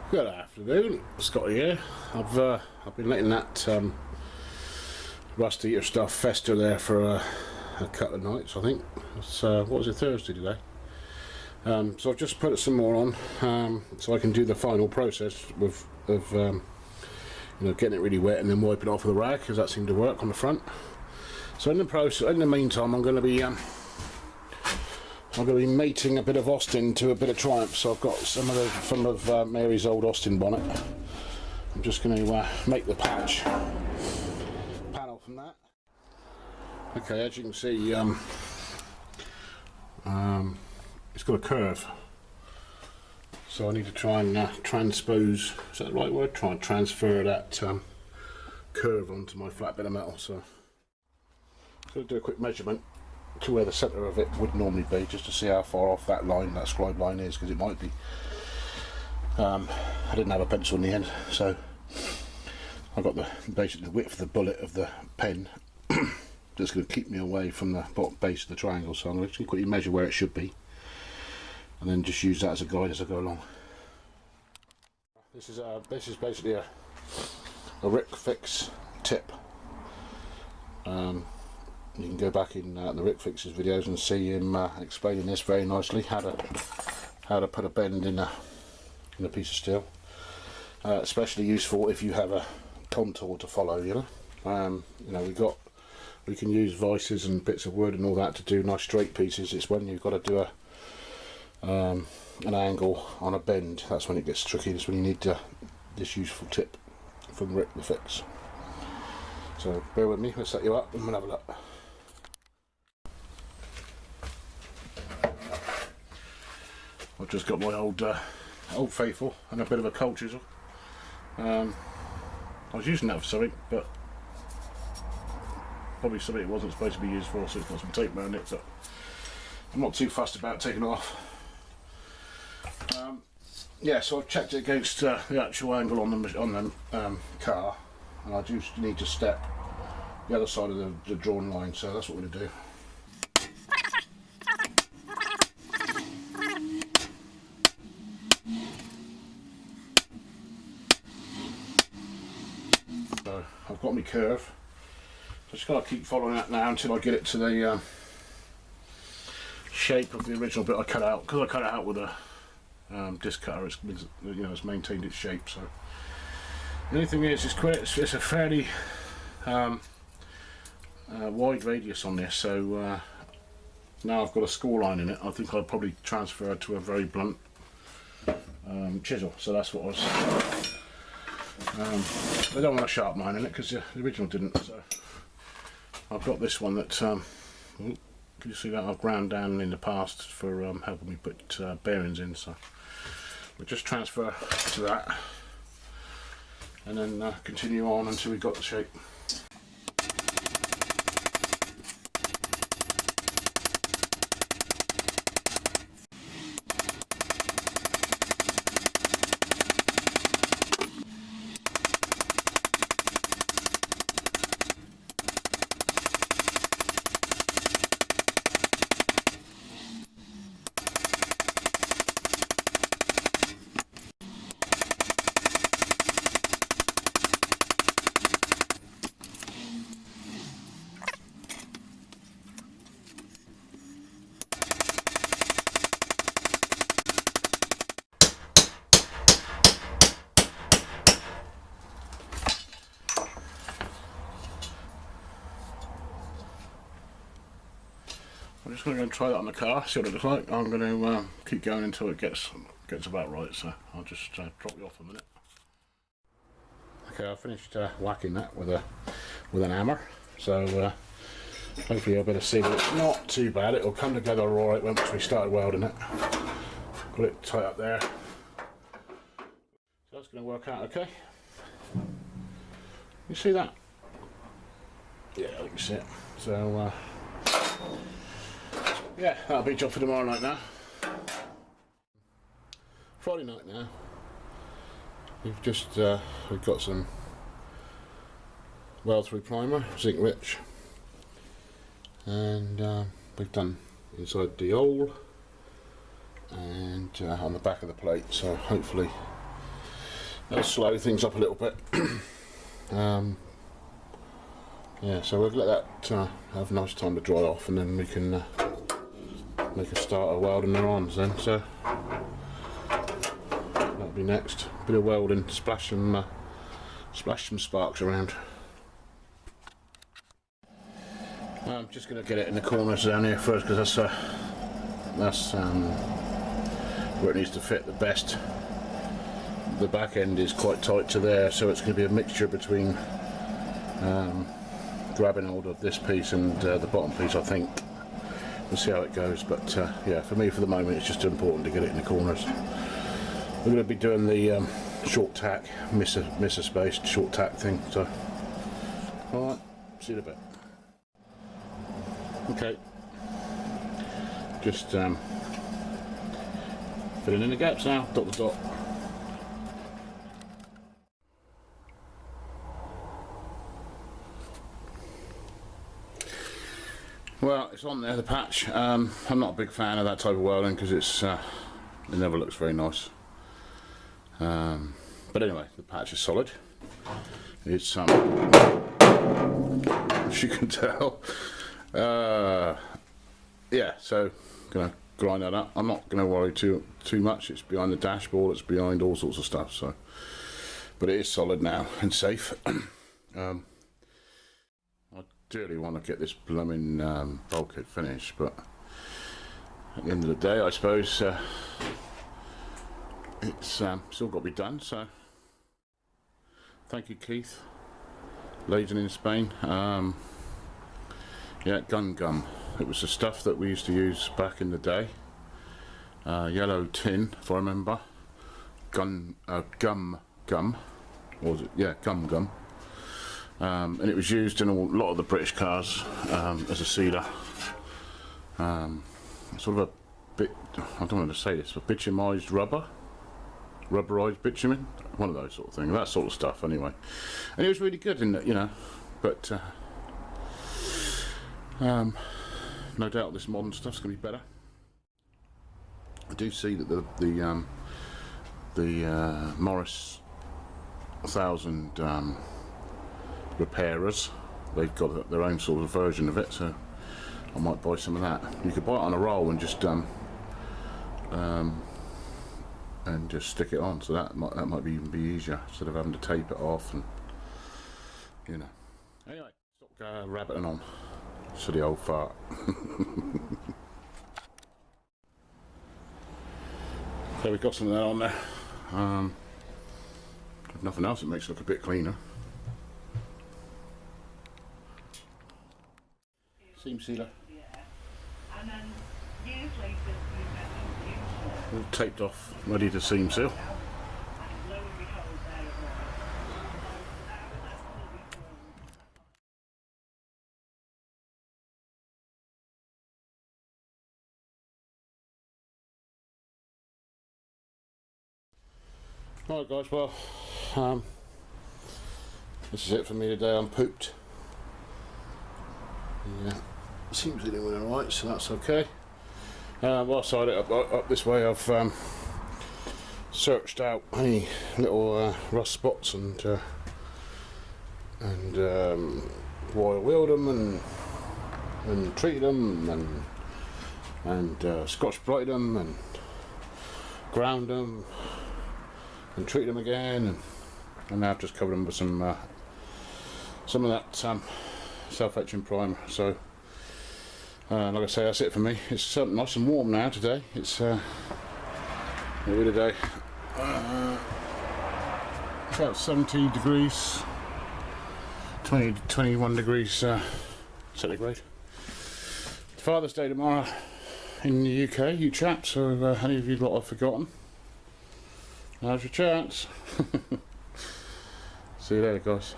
Good afternoon, Scotty here. I've been letting that rust eater stuff fester there for a couple of nights. I think it's what was it, Thursday today. So I've just put some more on so I can do the final process of you know, getting it really wet and then wiping it off with a rag, because that seemed to work on the front. So in the meantime, I'm going to be mating a bit of Austin to a bit of Triumph. So I've got some of Mary's old Austin bonnet. I'm just going to make the patch panel from that. Okay, as you can see, it's got a curve. So I need to try and transpose, is that the right word? Try and transfer that curve onto my flat bit of metal. So I'm going to do a quick measurement to where the centre of it would normally be, just to see how far off that line, that scribe line is, because it might be. I didn't have a pencil in the end, so I got basically the width of the bullet of the pen just going to keep me away from the bottom base of the triangle. So I'm going to quickly measure where it should be, and then just use that as a guide as I go along. This is basically a Rick Fix tip. You can go back in the Rick Fix's videos and see him explaining this very nicely, how to put a bend in a piece of steel. Especially useful if you have a contour to follow. You know, we can use vices and bits of wood and all that to do nice straight pieces. It's when you've got to do an angle on a bend, that's when it gets tricky. That's when you need this useful tip from Rick the Fix. So bear with me, let's set you up and we'll have a look. I've just got my old Faithful and a bit of a cold chisel. I was using that for something, but probably something it wasn't supposed to be used for, so it's got some tape around it, but I'm not too fussed about taking it off. Yeah, so I've checked it against the actual angle on the car, and I just need to step the other side of the drawn line, so that's what we're going to do. So I've got my curve, just got to keep following that now until I get it to the shape of the original bit I cut out, because I cut it out with a disc cutter. It's maintained its shape. So the only thing is, it's a fairly wide radius on this, so now I've got a score line in it. I think I'd probably transfer it to a very blunt chisel, so that's what I was. I don't want a sharp line in it because the original didn't, so I've got this one that can you see that I've ground down in the past for helping me put bearings in. So we'll just transfer to that and then continue on until we've got the shape. I'm just going to go and try that on the car, see what it looks like. I'm going to keep going until it gets about right, so I'll just drop you off a minute. Okay, I finished whacking that with an hammer, so hopefully you'll be able to see that it's not too bad. It'll come together alright once we started welding it. Got it tight up there, so that's going to work out okay. You see that? Yeah, I can see it. So yeah, that'll be a job for tomorrow night now. Friday night now. We've got some weld through primer, zinc rich, and we've done inside the hole and on the back of the plate. So hopefully that'll slow things up a little bit. Yeah, so we'll let that have a nice time to dry off, and then we can make a start of welding the arms then. So that'll be next. Bit of welding, splash some sparks around. I'm just going to get it in the corners down here first, because that's where it needs to fit the best. The back end is quite tight to there, so it's going to be a mixture between grabbing hold of this piece and the bottom piece, I think. We'll see how it goes, but yeah, for me, for the moment, it's just important to get it in the corners. We're going to be doing the short tack, miss a space, short tack thing. So, alright, see you in a bit. Okay, just filling in the gaps now, dot to dot. Well, it's on there, the patch. I'm not a big fan of that type of welding because it never looks very nice. But anyway, the patch is solid. It's as you can tell. Yeah, so gonna grind that up. I'm not gonna worry too much. It's behind the dashboard. It's behind all sorts of stuff. So, but it is solid now and safe. I dearly want to get this blooming bulkhead finished, but at the end of the day, I suppose it's still got to be done. So, thank you, Keith. Leiden in Spain. Yeah, gun gum. It was the stuff that we used to use back in the day. Yellow tin, if I remember. Gum. Or was it? Yeah, gum. And it was used in a lot of the British cars as a sealer. Sort of a bit, I don't want to say this, but bitumised rubberised bitumen, one of those sort of things, that sort of stuff anyway. And it was really good in that, you know, but no doubt this modern stuff's going to be better. I do see that the Morris 1000 repairers, they've got their own sort of version of it, so I might buy some of that. You could buy it on a roll and just stick it on, so that might even be easier instead of having to tape it off, and you know. Anyway, stop rabbiting on. Silly old fart. So we've got some of that on there. If nothing else, it makes it look a bit cleaner. Seam sealer. Yeah. And then years later, all taped off, ready to seam seal. Alright guys, well, this is it for me today. I'm pooped. Yeah, seems to be doing alright, so that's okay. Whilst I had it up this way, I've searched out any little rust spots and wire wheeled them and treated them and scotch brighted them and ground them and treat them again, and now I've just covered them with some of that self-etching primer. So like I say, that's it for me. It's nice and warm now today. It's maybe today about 17 degrees, 20 to 21 degrees centigrade. It's Father's Day tomorrow in the UK, you chaps, so any of you lot have forgotten, now's your chance. See you later guys.